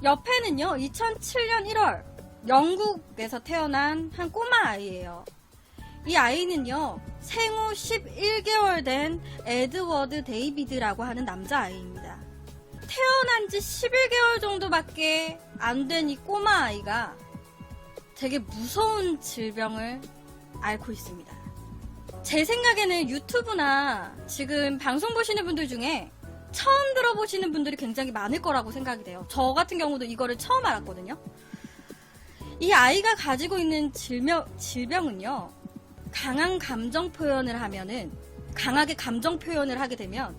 옆에는요, 2007년 1월 영국에서 태어난 한 꼬마 아이예요. 이 아이는요, 생후 11개월 된 에드워드 데이비드라고 하는 남자아이입니다. 태어난 지 11개월 정도밖에 안 된 이 꼬마 아이가 되게 무서운 질병을 앓고 있습니다. 제 생각에는 유튜브나 지금 방송 보시는 분들 중에 처음 들어보시는 분들이 굉장히 많을 거라고 생각이 돼요. 저 같은 경우도 이거를 처음 알았거든요. 이 아이가 가지고 있는 질병은요, 강하게 감정 표현을 하게 되면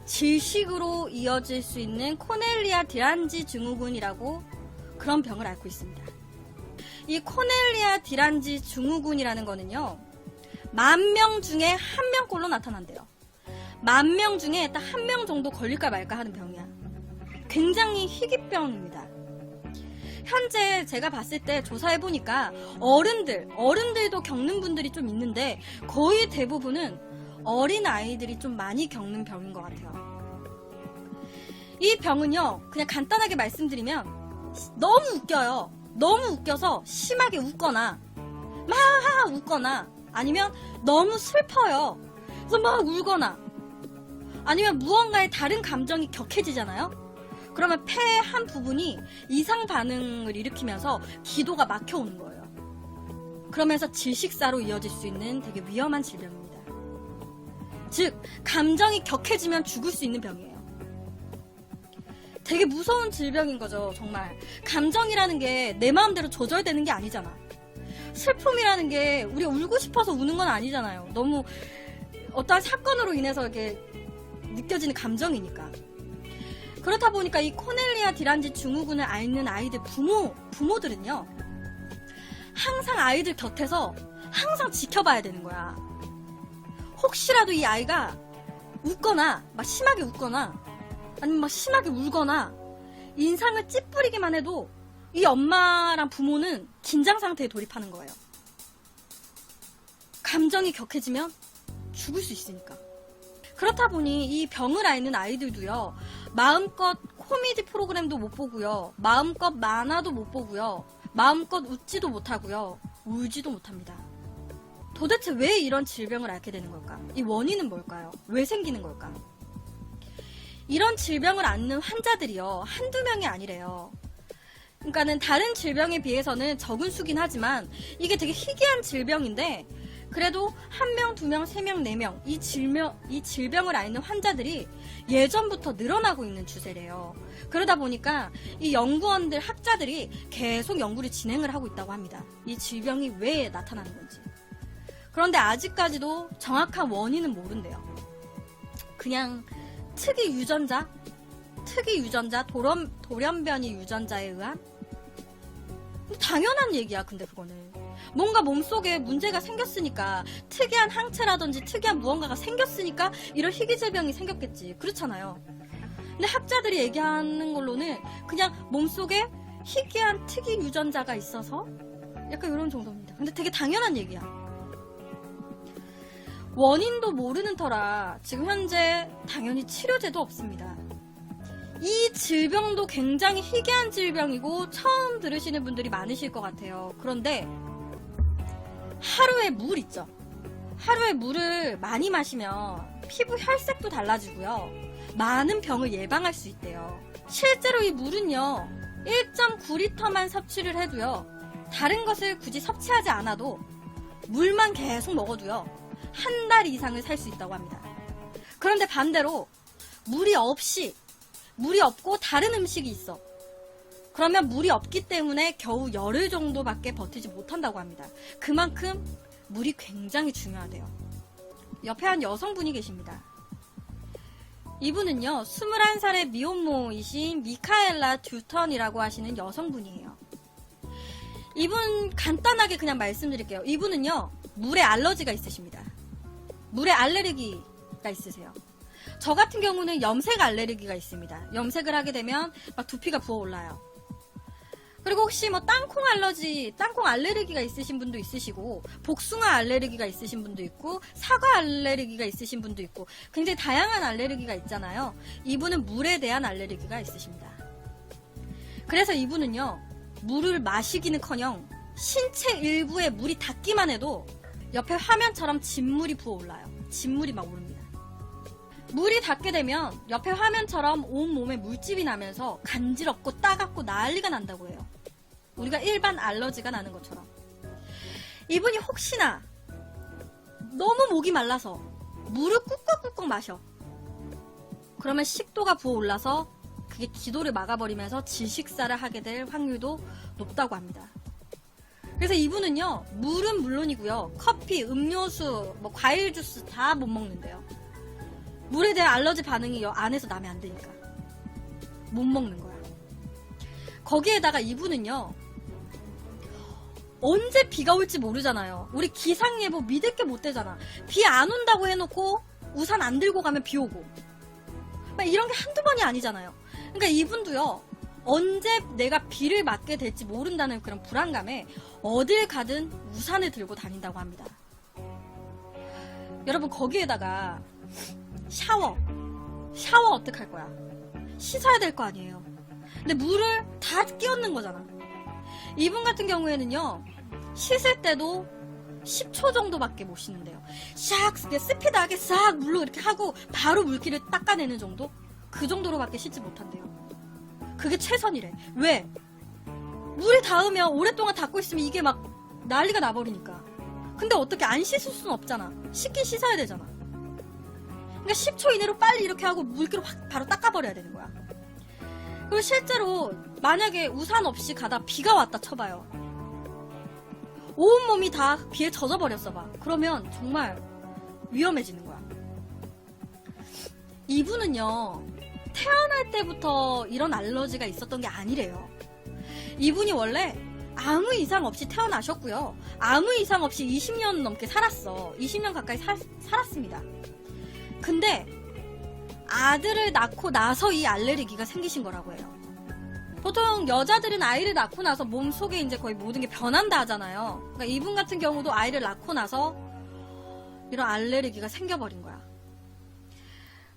질식으로 이어질 수 있는 코넬리아 디란지 증후군이라고 그런 병을 앓고 있습니다. 이 코넬리아 디란지 증후군이라는 거는요, 10,000명 중에 1명꼴로 나타난대요. 10,000명 중에 딱 1명 정도 걸릴까 말까 하는 병이야. 굉장히 희귀병입니다. 현재 제가 봤을 때 조사해보니까 어른들도 겪는 분들이 좀 있는데 거의 대부분은 어린 아이들이 좀 많이 겪는 병인 것 같아요. 이 병은요, 그냥 간단하게 말씀드리면 너무 웃겨요. 너무 웃겨서 심하게 웃거나 막 웃거나 아니면 너무 슬퍼요. 그래서 막 울거나 아니면 무언가의 다른 감정이 격해지잖아요. 그러면 폐 한 부분이 이상 반응을 일으키면서 기도가 막혀오는 거예요. 그러면서 질식사로 이어질 수 있는 되게 위험한 질병입니다. 즉, 감정이 격해지면 죽을 수 있는 병이에요. 되게 무서운 질병인 거죠, 정말. 감정이라는 게 내 마음대로 조절되는 게 아니잖아. 슬픔이라는 게 우리가 울고 싶어서 우는 건 아니잖아요. 너무 어떠한 사건으로 인해서 이렇게 느껴지는 감정이니까. 그렇다 보니까 이 코넬리아 디란지 증후군을 앓는 아이들 부모들은요, 항상 아이들 곁에서 항상 지켜봐야 되는 거야. 혹시라도 이 아이가 웃거나 막 심하게 웃거나 아니면 막 심하게 울거나 인상을 찌푸리기만 해도 이 엄마랑 부모는 긴장 상태에 돌입하는 거예요. 감정이 격해지면 죽을 수 있으니까. 그렇다 보니 이 병을 앓는 아이들도요, 마음껏 코미디 프로그램도 못 보고요, 마음껏 만화도 못 보고요, 마음껏 웃지도 못하고요, 울지도 못합니다. 도대체 왜 이런 질병을 앓게 되는 걸까? 이 원인은 뭘까요? 왜 생기는 걸까? 이런 질병을 앓는 환자들이요, 한두 명이 아니래요. 그러니까는 다른 질병에 비해서는 적은 수긴 하지만 이게 되게 희귀한 질병인데 그래도 1명, 2명, 3명, 4명 이 질병을 앓는 환자들이 예전부터 늘어나고 있는 추세래요. 그러다 보니까 이 연구원들, 학자들이 계속 연구를 진행을 하고 있다고 합니다. 이 질병이 왜 나타나는 건지. 그런데 아직까지도 정확한 원인은 모른대요. 그냥 특이 유전자, 돌연변이 유전자에 의한? 당연한 얘기야, 근데 그거는. 뭔가 몸속에 문제가 생겼으니까, 특이한 항체라든지 특이한 무언가가 생겼으니까 이런 희귀질병이 생겼겠지. 그렇잖아요. 근데 학자들이 얘기하는 걸로는 그냥 몸속에 희귀한 특이 유전자가 있어서 약간 이런 정도입니다. 근데 되게 당연한 얘기야. 원인도 모르는 터라 지금 현재 당연히 치료제도 없습니다. 이 질병도 굉장히 희귀한 질병이고 처음 들으시는 분들이 많으실 것 같아요. 그런데 하루에 물 있죠. 하루에 물을 많이 마시면 피부 혈색도 달라지고요, 많은 병을 예방할 수 있대요. 실제로 이 물은요, 1.9리터만 섭취를 해도요, 다른 것을 굳이 섭취하지 않아도 물만 계속 먹어도요, 한 달 이상을 살 수 있다고 합니다. 그런데 반대로 물이 없고 다른 음식이 있어. 그러면 물이 없기 때문에 겨우 열흘 정도밖에 버티지 못한다고 합니다. 그만큼 물이 굉장히 중요하대요. 옆에 한 여성분이 계십니다. 이분은요, 21살의 미혼모이신 미카엘라 듀턴이라고 하시는 여성분이에요. 이분 간단하게 그냥 말씀드릴게요. 이분은요, 물에 알러지가 있으십니다. 물에 알레르기가 있으세요. 저 같은 경우는 염색 알레르기가 있습니다. 염색을 하게 되면 막 두피가 부어올라요. 그리고 혹시 뭐 땅콩 알레르기가 있으신 분도 있으시고, 복숭아 알레르기가 있으신 분도 있고, 사과 알레르기가 있으신 분도 있고, 굉장히 다양한 알레르기가 있잖아요. 이분은 물에 대한 알레르기가 있으십니다. 그래서 이분은요, 물을 마시기는커녕 신체 일부에 물이 닿기만 해도 옆에 화면처럼 진물이 부어올라요. 진물이 막 오릅니다. 물이 닿게 되면 옆에 화면처럼 온몸에 물집이 나면서 간지럽고 따갑고 난리가 난다고 해요. 우리가 일반 알러지가 나는 것처럼. 이분이 혹시나 너무 목이 말라서 물을 꾹꾹꾹꾹 마셔. 그러면 식도가 부어올라서 그게 기도를 막아버리면서 질식사를 하게 될 확률도 높다고 합니다. 그래서 이분은요, 물은 물론이고요, 커피, 음료수, 뭐 과일 주스 다 못 먹는데요. 물에 대한 알러지 반응이 안에서 나면 안 되니까 못 먹는 거야. 거기에다가 이분은요, 언제 비가 올지 모르잖아요. 우리 기상예보 믿을 게 못 되잖아. 비 안 온다고 해놓고 우산 안 들고 가면 비 오고, 막 이런 게 한두 번이 아니잖아요. 그러니까 이분도요, 언제 내가 비를 맞게 될지 모른다는 그런 불안감에 어딜 가든 우산을 들고 다닌다고 합니다. 여러분, 거기에다가 샤워 어떡할 거야? 씻어야 될 거 아니에요. 근데 물을 다 끼얹는 거잖아. 이분 같은 경우에는요, 씻을 때도 10초 정도밖에 못 씻는데요. 샥 스피드하게 싹 물로 이렇게 하고 바로 물기를 닦아내는 정도? 그 정도로밖에 씻지 못한대요. 그게 최선이래. 왜? 물이 닿으면 오랫동안 닿고 있으면 이게 막 난리가 나버리니까. 근데 어떻게 안 씻을 수는 없잖아. 씻긴 씻어야 되잖아. 그러니까 10초 이내로 빨리 이렇게 하고 물기로 확 바로 닦아버려야 되는 거야. 그리고 실제로 만약에 우산 없이 가다 비가 왔다 쳐봐요. 온몸이 다 비에 젖어버렸어 봐. 그러면 정말 위험해지는 거야. 이분은요, 태어날 때부터 이런 알러지가 있었던 게 아니래요. 이분이 원래 아무 이상 없이 태어나셨고요. 아무 이상 없이 20년 넘게 살았어. 20년 가까이 살았습니다. 근데 아들을 낳고 나서 이 알레르기가 생기신 거라고 해요. 보통 여자들은 아이를 낳고 나서 몸속에 이제 거의 모든 게 변한다 하잖아요. 그러니까 이분 같은 경우도 아이를 낳고 나서 이런 알레르기가 생겨버린 거야.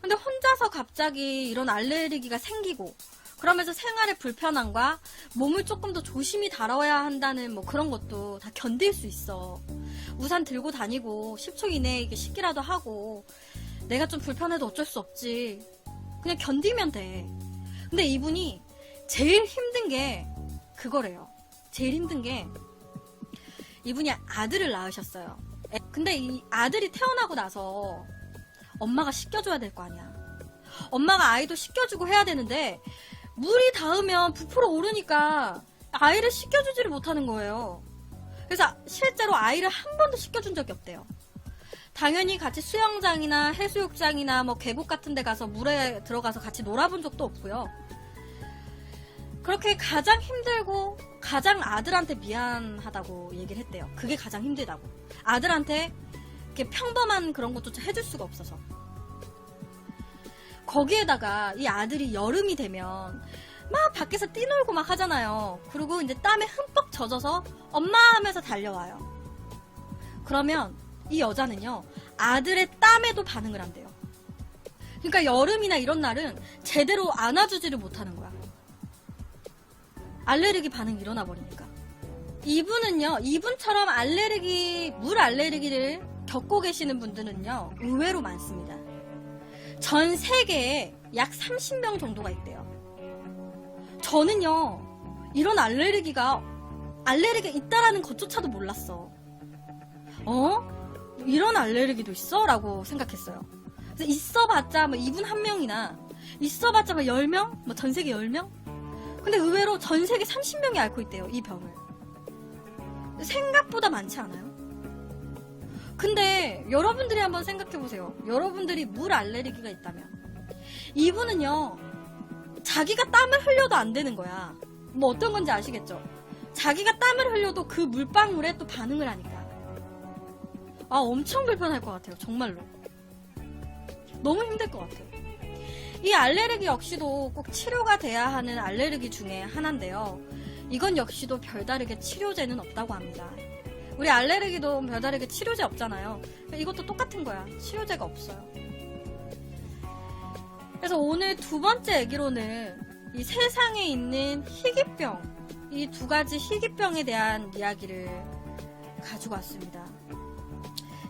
근데 혼자서 갑자기 이런 알레르기가 생기고, 그러면서 생활의 불편함과 몸을 조금 더 조심히 다뤄야 한다는 뭐 그런 것도 다 견딜 수 있어. 우산 들고 다니고 10초 이내에 이게 씻기라도 하고, 내가 좀 불편해도 어쩔 수 없지. 그냥 견디면 돼. 근데 이분이 제일 힘든 게 그거래요. 제일 힘든 게 이분이 아들을 낳으셨어요. 근데 이 아들이 태어나고 나서 엄마가 씻겨줘야 될 거 아니야. 엄마가 아이도 씻겨주고 해야 되는데 물이 닿으면 부풀어 오르니까 아이를 씻겨주지를 못하는 거예요. 그래서 실제로 아이를 한 번도 씻겨준 적이 없대요. 당연히 같이 수영장이나 해수욕장이나 뭐 계곡 같은 데 가서 물에 들어가서 같이 놀아본 적도 없고요. 그렇게 가장 힘들고 가장 아들한테 미안하다고 얘기를 했대요. 그게 가장 힘들다고. 아들한테 이렇게 평범한 그런 것조차 해줄 수가 없어서. 거기에다가 이 아들이 여름이 되면 막 밖에서 뛰놀고 막 하잖아요. 그리고 이제 땀에 흠뻑 젖어서 엄마 하면서 달려와요. 그러면 이 여자는요, 아들의 땀에도 반응을 한대요. 그러니까 여름이나 이런 날은 제대로 안아주지를 못하는 거야. 알레르기 반응이 일어나 버리니까. 이분은요, 이분처럼 물 알레르기를 겪고 계시는 분들은요, 의외로 많습니다. 전 세계에 약 30명 정도가 있대요. 저는요, 이런 알레르기가 있다라는 것조차도 몰랐어. 이런 알레르기도 있어? 라고 생각했어요. 그래서 있어봤자 뭐 이분 한 명이나, 있어봤자 뭐 10명? 뭐 전 세계 10명? 근데 의외로 전 세계 30명이 앓고 있대요, 이 병을. 생각보다 많지 않아요? 근데 여러분들이 한번 생각해보세요. 여러분들이 물 알레르기가 있다면 이분은요, 자기가 땀을 흘려도 안 되는 거야. 뭐 어떤 건지 아시겠죠? 자기가 땀을 흘려도 그 물방울에 또 반응을 하니까. 엄청 불편할 것 같아요. 정말로. 너무 힘들 것 같아요. 이 알레르기 역시도 꼭 치료가 돼야 하는 알레르기 중에 하나인데요. 이건 역시도 별다르게 치료제는 없다고 합니다. 우리 알레르기도 별다르게 치료제 없잖아요. 이것도 똑같은 거야. 치료제가 없어요. 그래서 오늘 두 번째 얘기로는 이 세상에 있는 희귀병, 이 두 가지 희귀병에 대한 이야기를 가지고 왔습니다.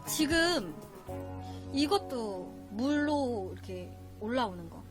지금 이것도 물로 이렇게 올라오는 거.